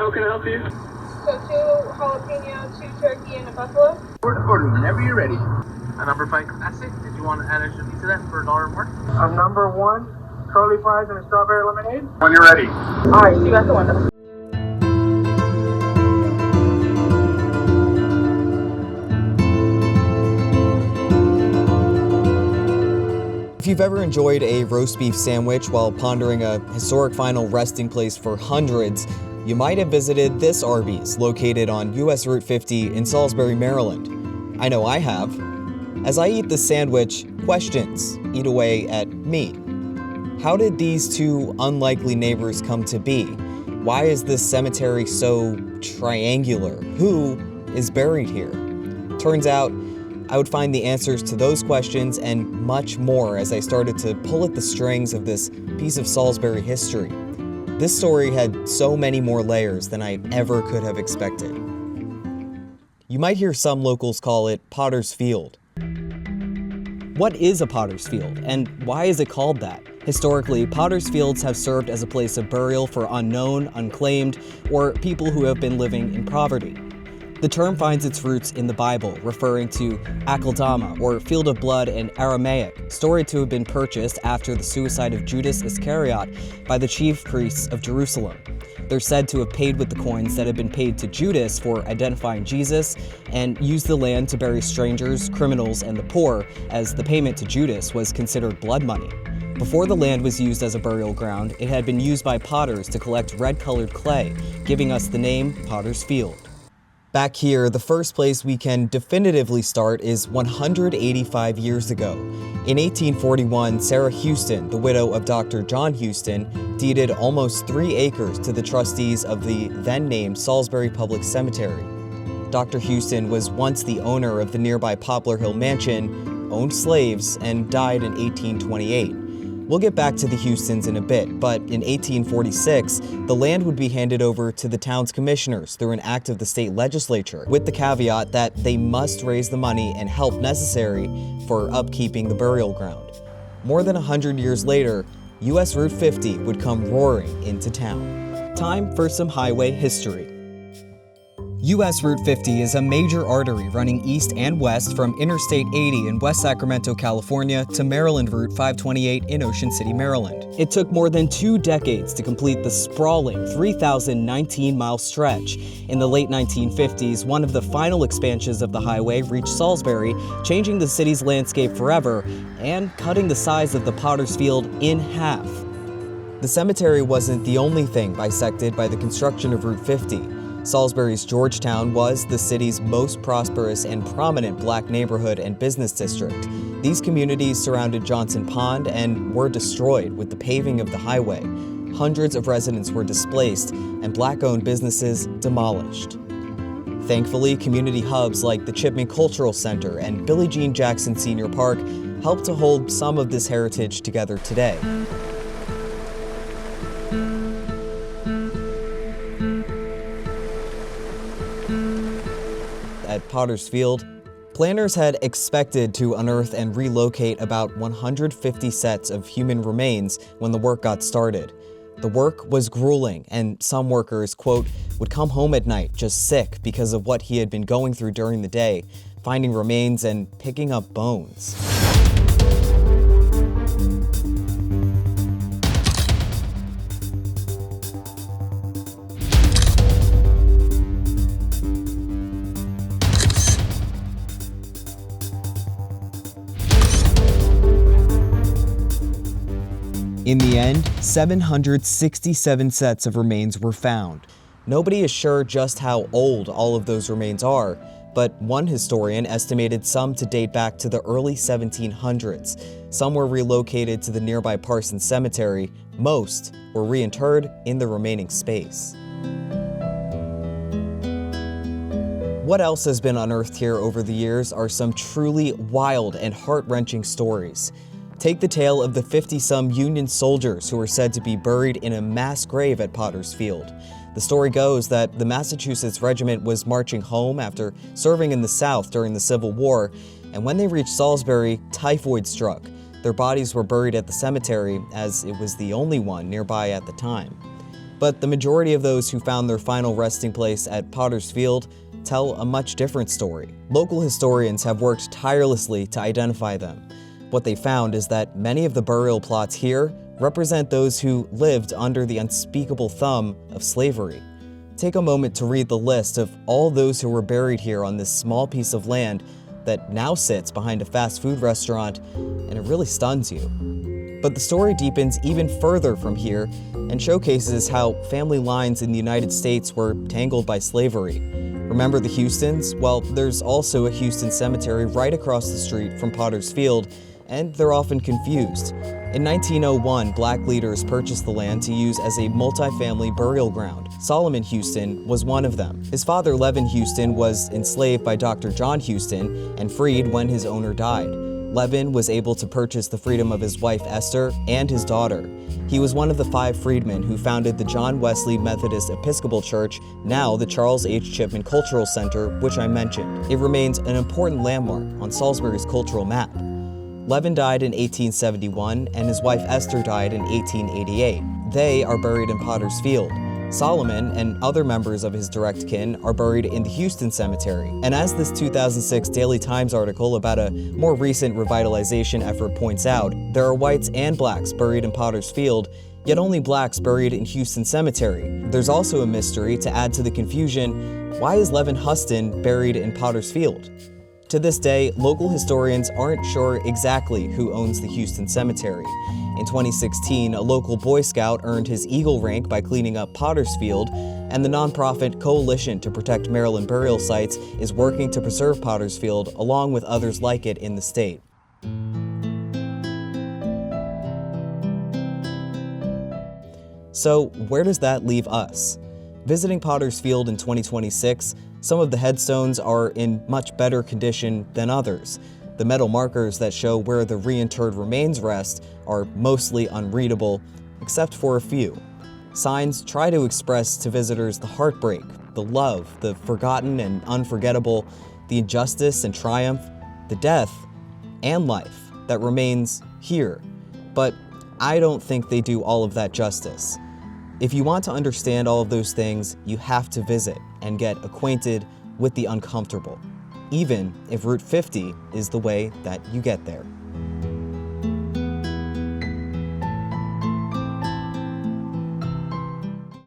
how can I help you? So 2 jalapeno, 2 turkey, and a buffalo. Order whenever you're ready. A number 5 classic. Did you want to add extra meat to that for $1 more? Number 1, curly fries and a strawberry lemonade. When you're ready. All right, see you at the window. If you've ever enjoyed a roast beef sandwich while pondering a historic final resting place for hundreds, you might have visited this Arby's, located on US Route 50 in Salisbury, Maryland. I know I have. As I eat this sandwich, questions eat away at me. How did these two unlikely neighbors come to be? Why is this cemetery so triangular? Who is buried here? Turns out, I would find the answers to those questions and much more as I started to pull at the strings of this piece of Salisbury history. This story had so many more layers than I ever could have expected. You might hear some locals call it Potter's Field. What is a Potter's Field, and why is it called that? Historically, Potter's Fields have served as a place of burial for unknown, unclaimed, or people who have been living in poverty. The term finds its roots in the Bible, referring to Akeldama, or field of blood in Aramaic, storied to have been purchased after the suicide of Judas Iscariot by the chief priests of Jerusalem. They're said to have paid with the coins that had been paid to Judas for identifying Jesus, and used the land to bury strangers, criminals, and the poor, as the payment to Judas was considered blood money. Before the land was used as a burial ground, it had been used by potters to collect red-colored clay, giving us the name Potter's Field. Back here, the first place we can definitively start is 185 years ago. In 1841, Sarah Houston, the widow of Dr. John Houston, deeded almost 3 acres to the trustees of the then-named Salisbury Public Cemetery. Dr. Houston was once the owner of the nearby Poplar Hill Mansion, owned slaves, and died in 1828. We'll get back to the Houstons in a bit, but in 1846, the land would be handed over to the town's commissioners through an act of the state legislature, with the caveat that they must raise the money and help necessary for upkeeping the burial ground. More than 100 years later, US Route 50 would come roaring into town. Time for some highway history. US Route 50 is a major artery running east and west from Interstate 80 in West Sacramento, California to Maryland Route 528 in Ocean City, Maryland. It took more than 2 decades to complete the sprawling 3,019-mile stretch. In the late 1950s, one of the final expansions of the highway reached Salisbury, changing the city's landscape forever and cutting the size of the Potter's Field in half. The cemetery wasn't the only thing bisected by the construction of Route 50. Salisbury's Georgetown was the city's most prosperous and prominent black neighborhood and business district. These communities surrounded Johnson Pond and were destroyed with the paving of the highway. Hundreds of residents were displaced and black-owned businesses demolished. Thankfully, community hubs like the Chipman Cultural Center and Billie Jean Jackson Senior Park helped to hold some of this heritage together today. At Potter's Field, planners had expected to unearth and relocate about 150 sets of human remains when the work got started. The work was grueling, and some workers, quote, would come home at night just sick because of what he had been going through during the day, finding remains and picking up bones. In the end, 767 sets of remains were found. Nobody is sure just how old all of those remains are, but one historian estimated some to date back to the early 1700s. Some were relocated to the nearby Parsons Cemetery. Most were reinterred in the remaining space. What else has been unearthed here over the years are some truly wild and heart-wrenching stories. Take the tale of the 50-some Union soldiers who are said to be buried in a mass grave at Potter's Field. The story goes that the Massachusetts Regiment was marching home after serving in the South during the Civil War, and when they reached Salisbury, typhoid struck. Their bodies were buried at the cemetery, as it was the only one nearby at the time. But the majority of those who found their final resting place at Potter's Field tell a much different story. Local historians have worked tirelessly to identify them. What they found is that many of the burial plots here represent those who lived under the unspeakable thumb of slavery. Take a moment to read the list of all those who were buried here on this small piece of land that now sits behind a fast food restaurant, and it really stuns you. But the story deepens even further from here and showcases how family lines in the United States were tangled by slavery. Remember the Houstons? Well, there's also a Houston cemetery right across the street from Potter's Field, and they're often confused. In 1901, black leaders purchased the land to use as a multi-family burial ground. Solomon Houston was one of them. His father, Levin Houston, was enslaved by Dr. John Houston and freed when his owner died. Levin was able to purchase the freedom of his wife Esther and his daughter. He was one of the 5 freedmen who founded the John Wesley Methodist Episcopal Church, now the Charles H. Chipman Cultural Center, which I mentioned. It remains an important landmark on Salisbury's cultural map. Levin died in 1871 and his wife Esther died in 1888. They are buried in Potter's Field. Solomon and other members of his direct kin are buried in the Houston Cemetery. And as this 2006 Daily Times article about a more recent revitalization effort points out, there are whites and blacks buried in Potter's Field, yet only blacks buried in Houston Cemetery. There's also a mystery to add to the confusion: why is Levin Huston buried in Potter's Field? To this day, local historians aren't sure exactly who owns the Houston Cemetery. In 2016, a local Boy Scout earned his Eagle rank by cleaning up Potter's Field, and the nonprofit Coalition to Protect Maryland Burial Sites is working to preserve Potter's Field along with others like it in the state. So, where does that leave us? Visiting Potter's Field in 2026, some of the headstones are in much better condition than others. The metal markers that show where the reinterred remains rest are mostly unreadable, except for a few. Signs try to express to visitors the heartbreak, the love, the forgotten and unforgettable, the injustice and triumph, the death and life that remains here. But I don't think they do all of that justice. If you want to understand all of those things, you have to visit and get acquainted with the uncomfortable, even if Route 50 is the way that you get there.